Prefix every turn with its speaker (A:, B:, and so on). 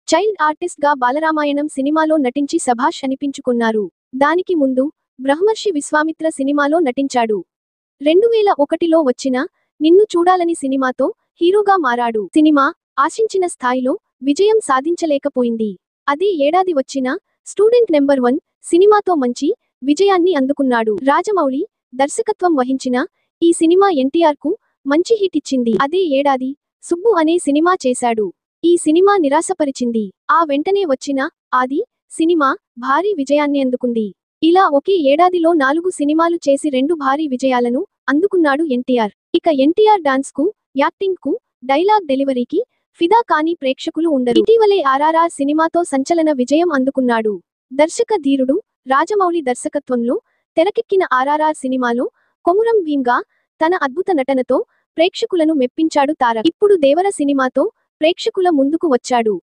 A: Child artist గా బాలరామాయణం సినిమాలో నటించి సభాష్ అనిపించుకున్నారు. దానికి ముందు బ్రహ్మర్షి విశ్వామిత్ర సినిమాలో నటించాడు. 2001లో వచ్చిన నిన్ను చూడాలని సినిమాతో హీరోగా మారాడు. సినిమా ఆశించిన స్థాయిలో విజయం సాధించలేకపోయింది. అదే ఏడాది వచ్చిన స్టూడెంట్ నెంబర్ 1 సినిమాతో మంచి విజయాన్ని అందుకున్నాడు. రాజమౌళి దర్శకత్వం వహించిన ఈ సినిమా ఎన్టీఆర్ కు మంచి హిట్ ఇచ్చింది. అదే ఏడాది సుబ్బు అనే సినిమా చేశాడు. ఈ సినిమా నిరాశపరిచింది. ఆ వెంటనే వచ్చిన ఆది సినిమా భారీ విజయాన్ని అందుకుంది. ఇలా ఒకే ఏడాదిలో 4 సినిమాలు చేసి 2 భారీ విజయాలను అందుకున్నాడు ఎన్టీఆర్. ఇక ఎన్టీఆర్ డాన్స్ కు, యాక్టింగ్ కు, డైలాగ్ డెలివరీకి ఫిదా కాని ప్రేక్షకులు ఉండరు. ఇటీవలే ఆర్ఆర్ఆర్ సినిమాతో సంచలన విజయం అందుకున్నాడు. దర్శక ధీరుడు రాజమౌళి దర్శకత్వంలో తెరకెక్కిన ఆర్ఆర్ఆర్ సినిమాలో కొమురం భీమ్గా తన అద్భుత నటనతో ప్రేక్షకులను మెప్పించాడు తారక్. ఇప్పుడు దేవర సినిమాతో ప్రేక్షకుల ముందుకు వచ్చాడు.